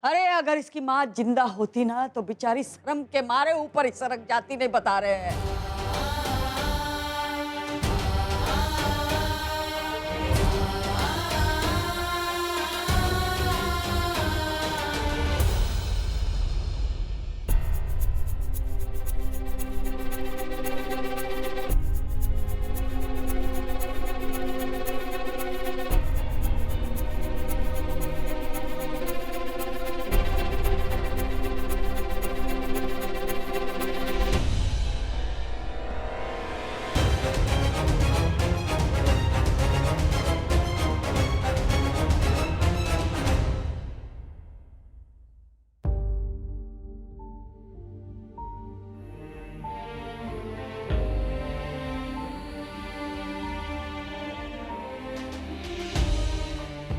अरे अगर इसकी माँ जिंदा होती ना तो बेचारी शर्म के मारे ऊपर ही सरक जाती, नहीं बता रहे हैं।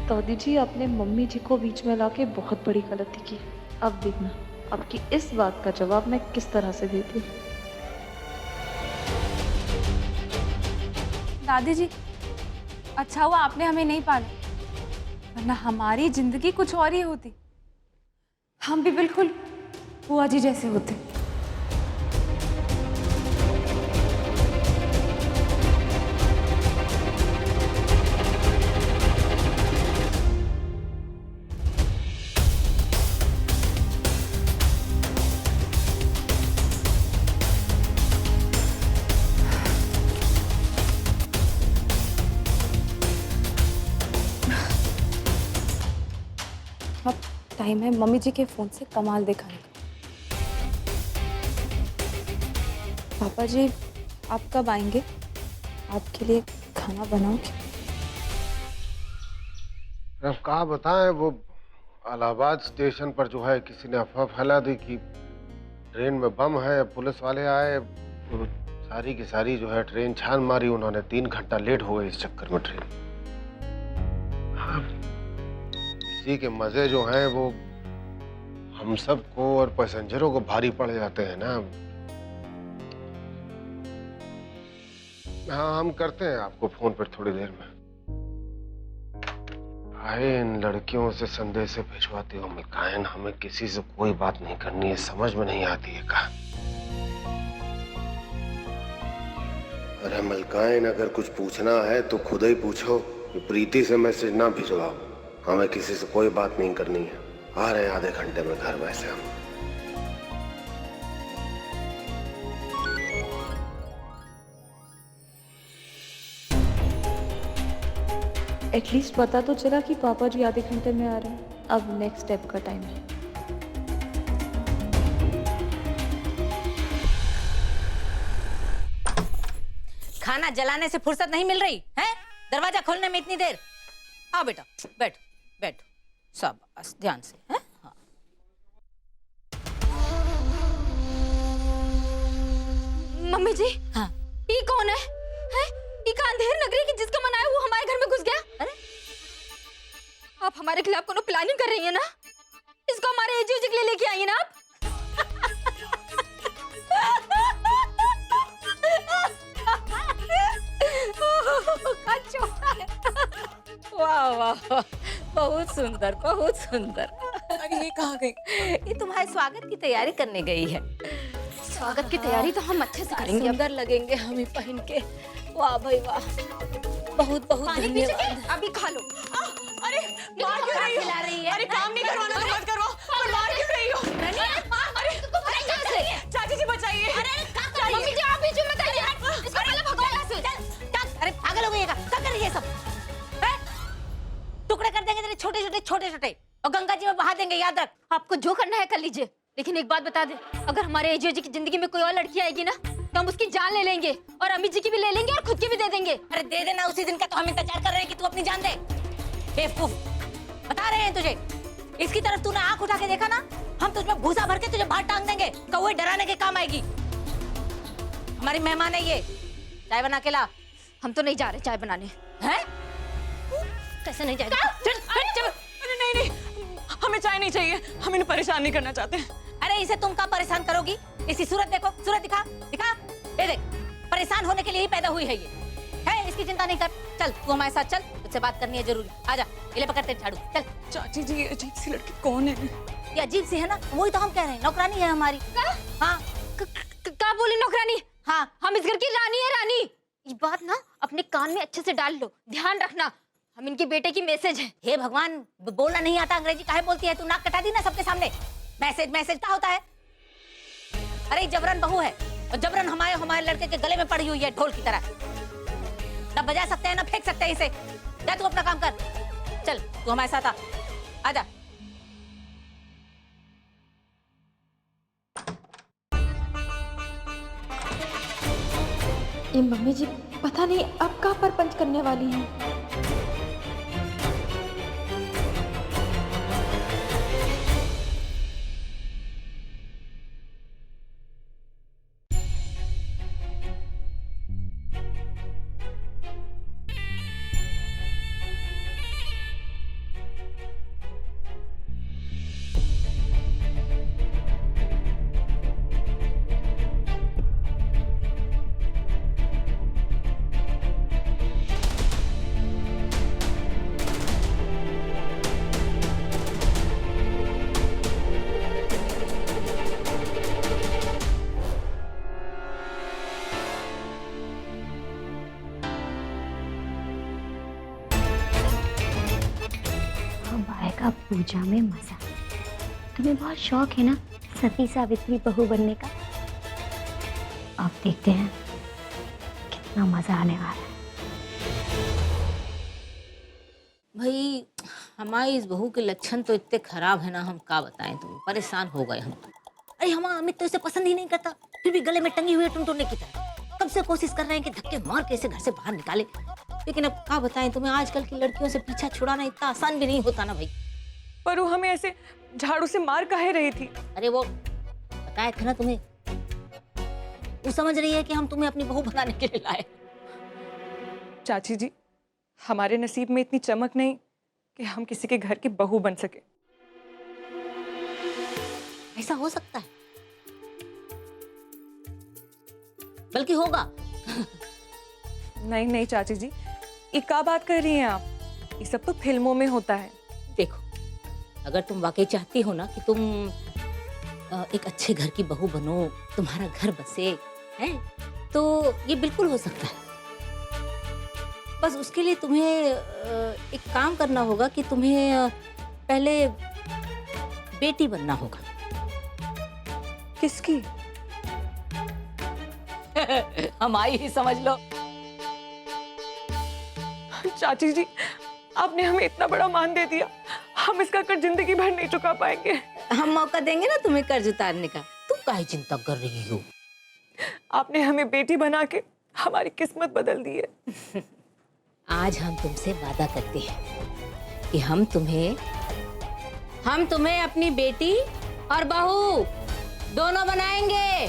दादी जी, आपने मम्मी जी को बीच में लाके बहुत बड़ी गलती की। अब देखना आपकी इस बात का जवाब मैं किस तरह से देती हूँ। दादी जी, अच्छा हुआ आपने हमें नहीं पाला, वरना हमारी जिंदगी कुछ और ही होती। हम भी बिल्कुल बुआ जी जैसे होते। अब टाइम है मम्मी जी के फोन से कमाल दिखाने का। पापा जी, आप कब आएंगे? आपके लिए खाना बनाऊंगी। अब कहा बताएं, वो इलाहाबाद स्टेशन पर जो है किसी ने अफवाह फैला दी कि ट्रेन में बम है। पुलिस वाले आए, वो सारी की सारी जो है ट्रेन छान मारी उन्होंने। 3 घंटा लेट हो गई इस चक्कर में ट्रेन। इसी के मजे जो हैं वो हम सबको और पैसेंजरों को भारी पड़ जाते हैं ना। हाँ, हम करते हैं आपको फोन पर थोड़ी देर में। आए इन लड़कियों से संदेश भिजवाती हो मलकायन, हमें किसी से कोई बात नहीं करनी है, समझ में नहीं आती है कहा। अरे मलकायन, अगर कुछ पूछना है तो खुद ही पूछो, प्रीति से मैसेज ना भिजवाओ। हमें किसी से कोई बात नहीं करनी है। आ रहे हैं आधे घंटे में घर वैसे हम। एटलीस्ट पता तो चला कि पापा जी आधे घंटे में आ रहे हैं। अब नेक्स्ट स्टेप का टाइम है। खाना जलाने से फुर्सत नहीं मिल रही है? दरवाजा खोलने में इतनी देर। आओ बेटा, बैठ बैठ, सब ध्यान से है। हाँ। मम्मी जी, हाँ। ये कौन है? ये का अंधेर नगरी की जिसका मन आया वो हमारे घर में घुस गया। अरे आप हमारे खिलाफ कोनो प्लानिंग कर रही है ना? इसको हमारे एजेजी के लिए लेके आई है ना आप? वाह वाह वाह, बहुत सुंदर, बहुत सुंदर। ये कहाँ गई? ये तुम्हारे स्वागत की तैयारी करने गई है। स्वागत की तैयारी तो हम अच्छे से करेंगे। सुंदर लगेंगे हम ही पहन के। वाह भाई वाह, बहुत बहुत धन्यवाद। अभी खा लो। अरे मार क्यों रही हो? अरे काम नहीं करवाना तो मत करवाओ, पर मार क्यों रही हो? अरे कहाँ से? चाची जी बचाइए। अरे मम्मी जी, आप बीच में मत आइए। इसको पहले भगाओ यहाँ से। अरे पागल हो गई है क्या कर रही है सब? टुकड़े कर देंगे तेरे छोटे छोटे छोटे छोटे और गंगा जी में बहा देंगे, याद रख। आपको जो करना है कर लीजिए, लेकिन एक बात बता दे, अगर हमारे एजेजी की जिंदगी में कोई और लड़की आएगी ना तो हम उसकी जान ले लेंगे और अम्मी जी की भी ले लेंगे और खुद की भी दे देंगे। अरे दे देना उसी दिन का, तो हम इंतजार कर रहे हैं कि तू अपनी जान दे। बेवकूफ, बता रहे हैं तुझे। इसकी तरफ तूने आंख उठा के देखा ना, हम तुझमें भूसा भर के तुझे बाहर टांग देंगे। कौवे डराने के काम आएगी। हमारी मेहमान है ये, चाय बना के ला। हम तो नहीं जा रहे चाय बनाने। हैं? कैसे नहीं जाएगा? चल चल। अरे नहीं, हमें चाय नहीं चाहिए, हम इन्हें परेशान नहीं करना चाहते। अरे इसे तुम कब परेशान करोगी? इसकी सूरत देखो, सूरत दिखा दिखा। ये देख, परेशान होने के लिए ही पैदा हुई है ये। है इसकी चिंता नहीं कर। चल तू हमारे साथ चल, तुझसे बात करनी है जरूरी। आजा, ये ले पकड़ तेरे झाड़ू, चल। चाची जी, ये अजीब सी लड़की कौन है? ये अजीब सी है ना, वही तो हम कह रहे हैं, नौकरानी है हमारी। हाँ का बोली नौकरानी? हाँ, हम इस घर की रानी है, रानी। ये बात ना अपने कान में अच्छे से डाल लो, ध्यान रखना, हम इनके बेटे की मैसेज है। हे भगवान, बोलना नहीं आता अंग्रेजी काहे बोलती है तू? नाक कटा दी ना सबके सामने। मैसेज मैसेज क्या होता है? अरे जबरन बहू है और जबरन हमारे लड़के के गले में पड़ी हुई है ढोल की तरह। ना बजा सकते हैं ना फेंक सकते हैं इसे। जा तू अपना काम कर, चल तू हमारे साथ आ, आजा। ये मम्मी जी पता नहीं अब कहाँ पर पंच करने वाली हैं। अब आएगा पूजा में मजा। तुम्हें बहुत शौक है ना सती सावित्री बहू बनने का? अब देखते हैं कितना मजा आने वाला है। भाई हमारी इस बहू के लक्षण तो इतने खराब है ना, हम क्या बताएं तुम्हें, परेशान हो गए हम तो। अरे हमारा अमित तो इसे पसंद ही नहीं करता, फिर भी गले में टंगी हुई है टुनटुने की तरह। कब से कोशिश कर रहे हैं कि धक्के मार के इसे घर से बाहर निकाले, लेकिन अब क्या बताएं तुम्हें, आजकल की लड़कियों से पीछा छुड़ाना इतना आसान भी नहीं होता ना भाई। पर वो हमें ऐसे झाड़ू से मार काहे रही थी? अरे वो बताया था ना तुम्हें, वो समझ रही है कि हम तुम्हें अपनी बहू बनाने के लिए लाए। चाची जी, हमारे नसीब में इतनी चमक नहीं कि हम किसी के घर की बहू बन सके। ऐसा हो सकता है, बल्कि होगा। नहीं नहीं चाची जी, ये क्या बात कर रही हैं आप? ये सब तो फिल्मों में होता है। देखो, अगर तुम वाकई चाहती हो ना कि तुम एक अच्छे घर की बहू बनो, तुम्हारा घर बसे, हैं, तो ये बिल्कुल हो सकता है। बस उसके लिए तुम्हें एक काम करना होगा कि तुम्हें पहले बेटी बनना होगा। किसकी? हमारी ही समझ लो। चाची जी, आपने हमें इतना बड़ा मान दे दिया, हम इसका कर्ज जिंदगी भर नहीं चुका पाएंगे। हम मौका देंगे ना तुम्हें कर्ज उतारने का, तुम काहे चिंता कर रही हो? आपने हमें बेटी बना के हमारी किस्मत बदल दी है। आज हम तुमसे वादा करते हैं कि हम तुम्हें अपनी बेटी और बहू दोनों बनाएंगे।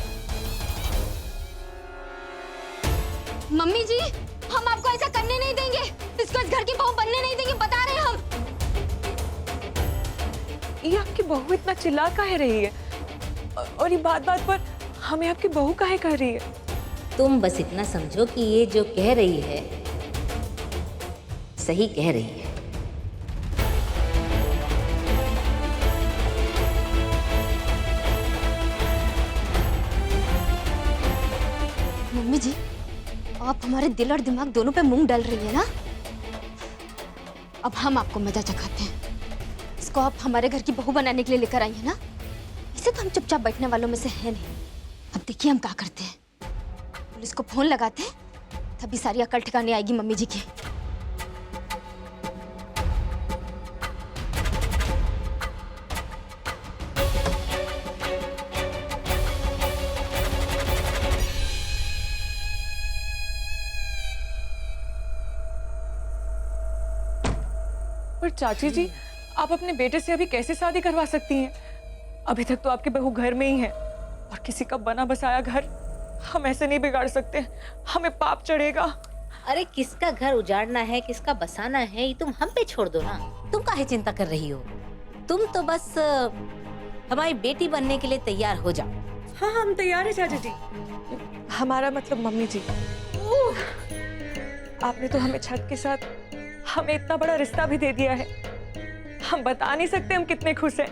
मम्मी जी, हम आपको ऐसा करने नहीं देंगे, इसको इस घर की बहू बनने नहीं देंगे, बता रहे हैं हम। ये आपकी बहू इतना चिल्ला काहे रही है? और ये बात बात पर हमें आपकी बहू काहे कह रही है? तुम बस इतना समझो कि ये जो कह रही है सही कह रही है। मम्मी जी, आप हमारे दिल और दिमाग दोनों पे मूंग डाल रही है ना। अब हम आपको मजा चखाते हैं। इसको आप हमारे घर की बहू बनाने के लिए लेकर आई है ना। इसे तो हम चुपचाप बैठने वालों में से है नहीं। अब देखिए हम क्या करते हैं, पुलिस को फोन लगाते हैं, तभी सारी अकल ठिकाने आएगी मम्मी जी की। पर चाची जी, आप अपने बेटे से अभी कैसे शादी करवा सकती हैं? अभी तक तो आपकी बहू घर में ही है, और किसी का बना बसाया घर हम ऐसे नहीं बिगाड़ सकते, हमें पाप चढ़ेगा। अरे किसका घर उजाड़ना है, किसका बसाना है, ये तुम हम पे छोड़ दो ना। तुम काहे चिंता कर रही हो? तुम तो बस हमारी बेटी बनने के लिए तैयार हो जाओ। हाँ हम तैयार हैं चाची जी। हमारा मतलब मम्मी जी। आपने तो हमें छत के साथ हमें इतना बड़ा रिश्ता भी दे दिया है। हम बता नहीं सकते हम कितने खुश हैं।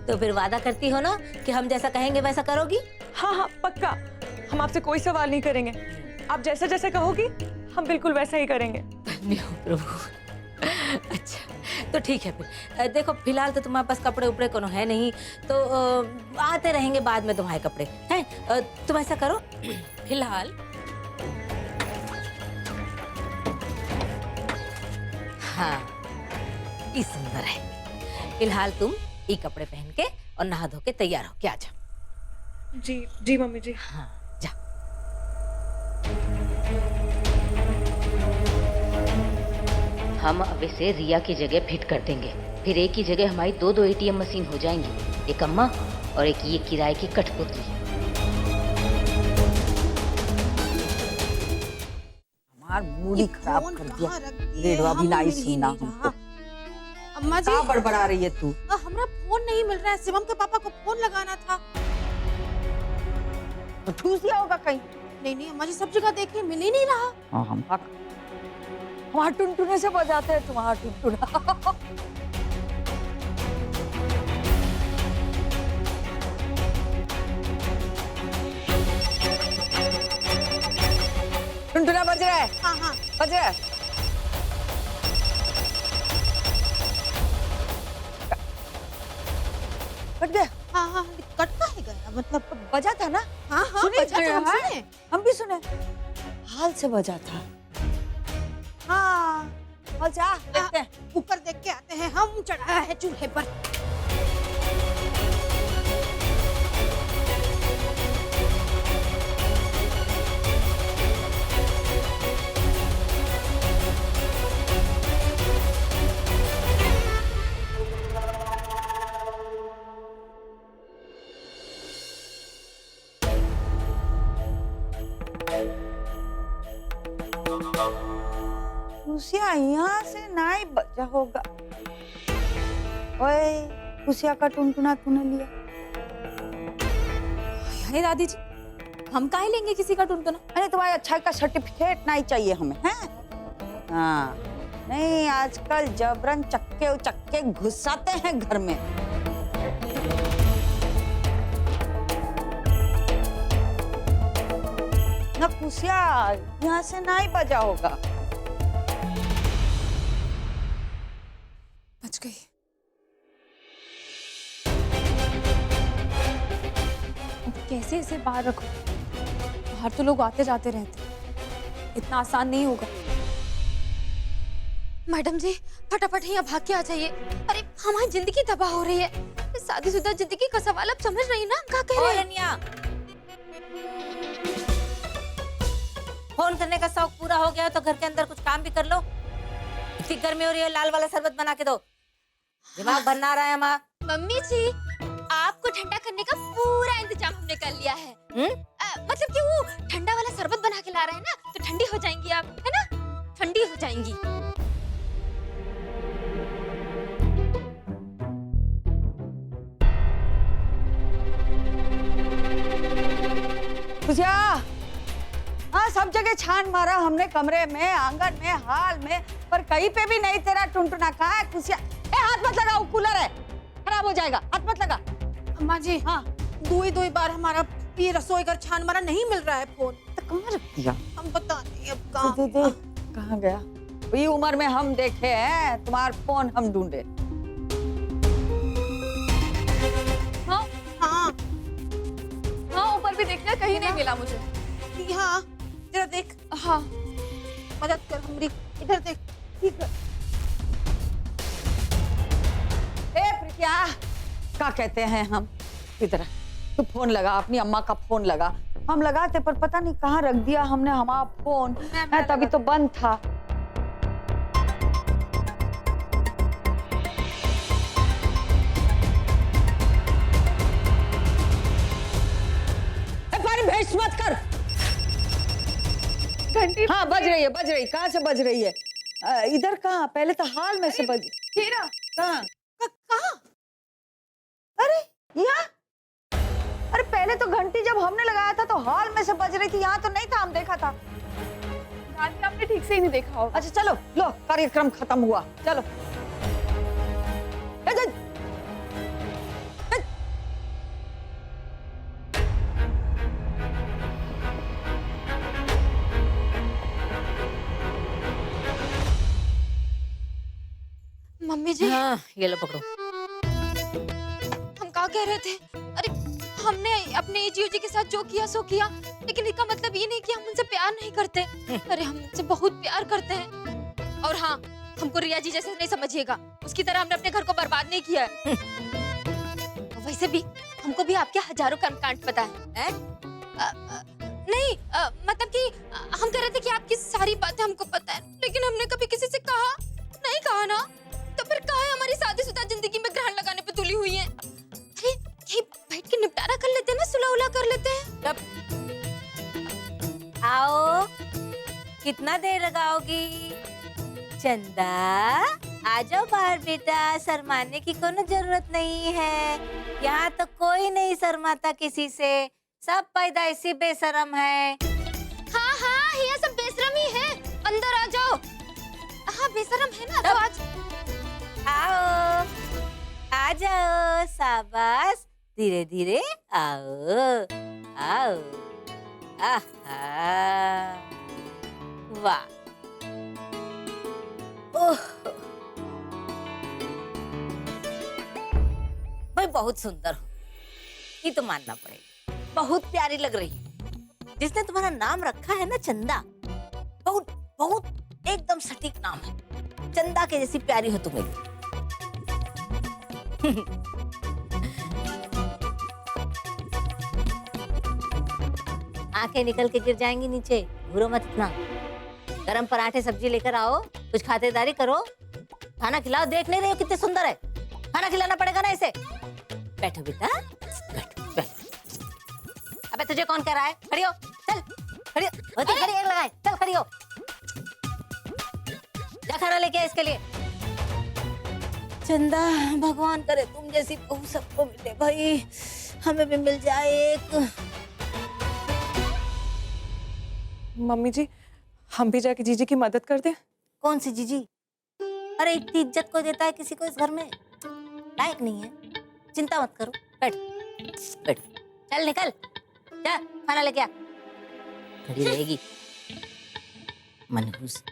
तो फिर वादा करती हो ना कि हम जैसा कहेंगे वैसा करोगी? हाँ हाँ पक्का, हम आपसे कोई सवाल नहीं करेंगे। आप जैसा जैसा कहोगी हम बिल्कुल वैसा ही करेंगे। धन्य हो प्रभु। अच्छा तो ठीक है फिर। देखो फिलहाल तो तुम्हारे पास कपड़े उपड़े कोनो है नहीं, तो आते रहेंगे बाद में तुम्हारे कपड़े हैं। तुम ऐसा करो फिलहाल, हाँ ये सुंदर है। फिलहाल तुम ये कपड़े पहन के और नहा धो के तैयार हो के आ जाओ। जी जी मम्मी जी। हाँ जा। हम अब इसे रिया की जगह फिट कर देंगे। फिर एक ही जगह हमारी दो दो एटीएम मशीन हो जाएंगी, एक अम्मा और एक ये किराए की कठपुतली। हमार मूडी खराब कर दिया। रेडवा भी नहीं सुनना हमको। अम्मा जी, क्या बड़बड़ा रही है तू? हमरा फोन नहीं मिल रहा है। शिवम के पापा को फोन लगाना था। तो ठूस दिया होगा कहीं। नहीं नहीं अम्मा जी, सब जगह देखे मिल ही नहीं रहा। हाँ हम हमारा टुनटुने से बजाते हैं तुम्हारा टुनटुना। टुनटुना बज रहा है। हाँ हाँ बज रहा है। कट गया। हाँ हाँ, कटका है गया मतलब। बजा था ना? हाँ हाँ सुने बजा तो हम हाँ? सुने। हम भी सुने। हाल से बजा था। हाँ और जा देखते हैं। ऊपर देख के आते हैं। हम चढ़ाया है चूल्हे पर। खुशिया यहाँ से नहीं बजा होगा। ओए खुशिया का टुनटुना तूने लिया। अरे दादी जी, हम काहे लेंगे किसी का टुनटुना? अरे तुम्हारे अच्छा का सर्टिफिकेट नहीं चाहिए हमें, हैं? हाँ नहीं, आजकल जबरन चक्के चक्के घुसाते हैं घर में। ना खुशिया यहाँ से नहीं बजा होगा। बच गई। अब कैसे इसे बाहर रखूं? बाहर तो लोग आते जाते रहते, इतना आसान नहीं होगा। मैडम जी फटाफट यहाँ भाग के आ जाइए। अरे हमारी जिंदगी तबाह हो रही है। इस शादीशुदा जिंदगी का सवाल आप समझ रही हैं ना? क्या कह रहे हैं? रनिया, फोन करने का शौक पूरा हो गया तो घर के अंदर कुछ काम भी कर लो। इतनी गर्मी हो रही है, लाल वाला शरबत बना के दो। दिमाग बनना रहा है हमारा। मम्मी जी आपको ठंडा करने का पूरा इंतजाम हमने कर लिया है। मतलब कि वो ठंडा वाला शरबत बना के ला रहे हैं ना, तो ठंडी हो जाएंगी आप, है ना? ठंडी हो जाएंगी। खुशिया हाँ सब जगह छान मारा हमने, कमरे में, आंगन में, हाल में, पर कहीं पे भी नहीं तेरा टुनटुना। कहाँ है खुशिया? ए हाथ मत लगाओ, कूलर है, खराब हो जाएगा, हाथ मत लगा। अम्मा जी हाँ दो ही बार हमारा ये रसोई घर छान मारा, नहीं मिल रहा है फोन। तो कहाँ रख दिया? हम पता नहीं अब दे दे, कहाँ। कहाँ गया? ये उम्र में हम देखे हैं, तुम्हारा फोन हम ढूंढे। हाँ हाँ हाँ ऊपर भी देखना, कहीं नहीं मिला मुझे। हाँ जरा देख। हाँ मदद कर हमारी, इधर देख। ठीक है। ए प्रीतिया, क्या कहते हैं हम? इधर तू फोन लगा, अपनी अम्मा का फोन लगा। हम लगाते पर पता नहीं कहाँ रख दिया हमने हमारा फोन। है तभी तो बंद था। पानी भेज मत कर। घंटी हाँ बज रही है, बज रही। कहाँ से बज रही है? इधर कहाँ? पहले तो हाल में से बज। हीरा कहाँ? कहाँ? अरे यहाँ? अरे पहले तो घंटी जब हमने लगाया था तो हॉल में से बज रही थी, यहाँ तो नहीं था, हम देखा था। आंटी आपने ठीक से ही नहीं देखा होगा। अच्छा चलो, लो कार्यक्रम खत्म हुआ, चलो। ए, ए, ए। मम्मी जी, हाँ, ये लो पकड़ो। हम क्या कह रहे थे? अरे हमने अपने जीजू जी के साथ जो किया सो किया, लेकिन इसका मतलब ये नहीं कि हम उनसे प्यार नहीं करते। अरे हम उनसे बहुत प्यार करते हैं। और हाँ, हमको रिया जी जैसे नहीं समझिएगा, उसकी तरह हमने अपने घर को बर्बाद नहीं किया है। वैसे भी हमको भी आपके हजारों कर्मकांड पता है। नहीं, मतलब कि हम कह रहे थे कि आपकी सारी बातें हमको पता है, लेकिन हमने कभी किसी से कहा नहीं, कहा ना, तो फिर कहा है हमारी शादीशुदा जिंदगी में ग्रहण लगाने पे तुली हुई है। अरे ये बैठ के निपटारा कर लेते हैं ना, सुलह उलह कर लेते हैं। आओ, कितना देर लगाओगी? चंदा, आ जाओ बाहर बेटा, शर्माने की कोनो जरूरत नहीं है। यहाँ तो कोई नहीं शर्माता किसी से, सब पैदाइशी बेशरम है। हाँ हाँ, ये सब बेशरम ही है। अंदर आ जाओ। हाँ बेशरम है ना, तो आज आओ, आ जाओ, शाबाश, धीरे धीरे आओ, आओ। आहा, वाह, ओह, भाई बहुत सुंदर हो, ये तो मानना पड़ेगा। बहुत प्यारी लग रही है। जिसने तुम्हारा नाम रखा है ना चंदा, बहुत बहुत एकदम सटीक नाम है। चंदा के जैसी प्यारी हो तुम एकदम। आंखें निकल के गिर जाएंगी नीचे, घूरो मत इतना। गरम पराठे सब्जी लेकर आओ, कुछ खातिरदारी करो, खाना खिलाओ। देख नहीं रहे हो कितने सुंदर है? खाना खिलाना पड़ेगा ना इसे। बैठो बेटा, बैठो बैठो। अबे तुझे कौन कह रहा है? खड़ी हो, चल खड़ी हो, होती खड़ी एक लगाए, चल खड़ी हो, जा खाना लेके आ इसके लिए। चंदा, भगवान करे तुम जैसी बहू सबको मिले भाई, हमें भी मिल जाए एक। मम्मी जी, हम भी जाके जीजी की मदद कर दें? कौन सी जीजी? अरे इतनी इज्जत को देता है किसी को इस घर में? लायक नहीं है। चिंता मत करो, बैठ बैठ, चल निकल, जा खाना लेके आ। खड़ी रहेगी मनहूस।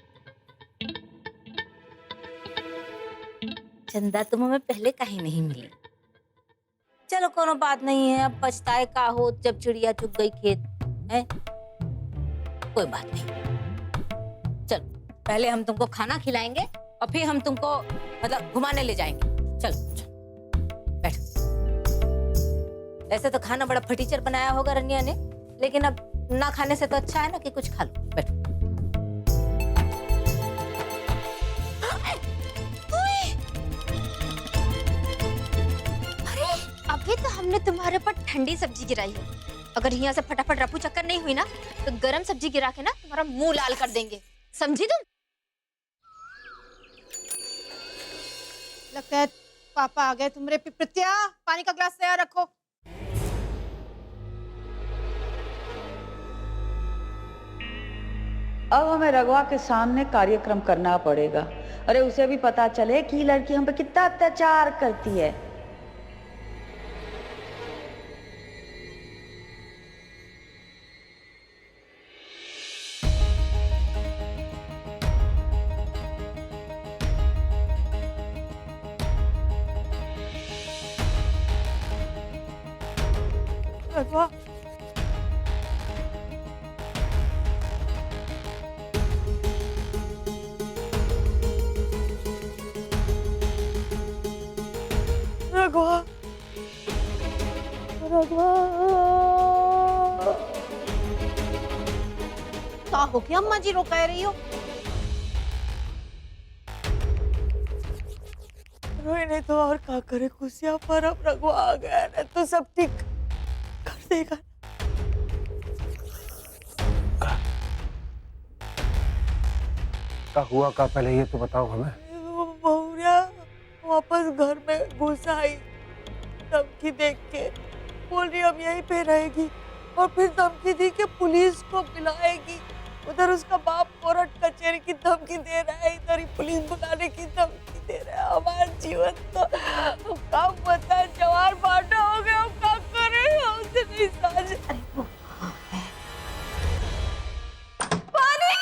चंदा, तुम हमें पहले कहीं नहीं मिली। चलो कोनो बात नहीं है, अब पछताए का हो जब चिड़िया चुग गई खेत है। कोई बात नहीं, चल पहले हम तुमको खाना खिलाएंगे और फिर हम तुमको मतलब घुमाने ले जाएंगे। चल चल बैठ। वैसे तो खाना बड़ा फटीचर बनाया होगा रनिया ने, लेकिन अब ना खाने से तो अच्छा है ना कि कुछ खा लो। बैठ। अरे अभी तो हमने तुम्हारे ऊपर ठंडी सब्जी गिराई है। अगर यहाँ से फटाफट रफू चक्कर नहीं हुई ना, तो गरम सब्जी गिरा के ना तुम्हारा मुंह लाल कर देंगे, समझी तुम? लगता है पापा आ गए। तुमरे प्रत्या, पानी का ग्लास तैयार रखो। अब हमें रघुआ के सामने कार्यक्रम करना पड़ेगा। अरे उसे भी पता चले कि लड़की हम पे कितना अत्याचार करती है। रघुआ, रघुआ, रघुआ। क्या हो गया अम्मा जी, रो कह रही हो? रोई नहीं तो और क्या करे खुशियाँ, पर अब रघुआ आ गया ना तो सब ठीक कर देगा। क्या हुआ? का पहले ये तो बताओ हमें। बहुरिया वापस घर में घुस आई, धमकी देख के बोल रही हम यहीं पे रहेगी, और फिर धमकी दी कि पुलिस को बुलाएगी उधर उसका बाप कोर्ट कचहरी की धमकी दे रहा है, इधर ही पुलिस बुलाने की धमकी दे रहा है। हमारा जीवन तो कब बता जवार बांटा हो गया, हम क्या करें, हमसे नहीं साझ। पानी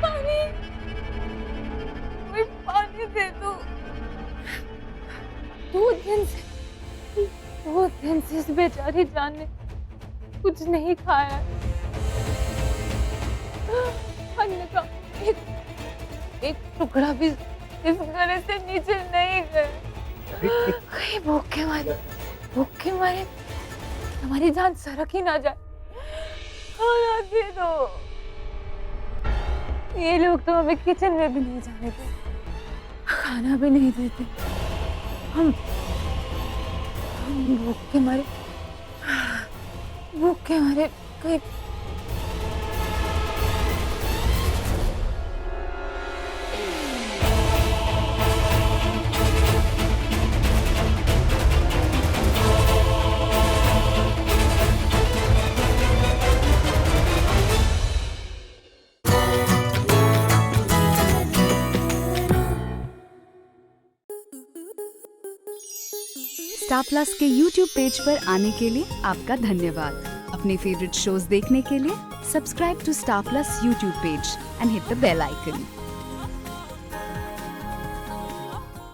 पानी मुझे पानी दे दो। 2 दिन से इस बेचारी जान ने कुछ नहीं खाया। अन्य का एक टुकड़ा भी इस गले से नीचे नहीं गया। कहीं भूखे मारे हमारी जान सरक ही ना जाए। खाना दे दो। ये लोग तो हमें किचन में भी नहीं जाने देते, खाना भी नहीं देते। हम भूखे मारे कहीं स्टार प्लस के YouTube पेज पर आने के लिए आपका धन्यवाद। अपने फेवरेट शोज देखने के लिए subscribe to star plus YouTube page and hit the bell icon.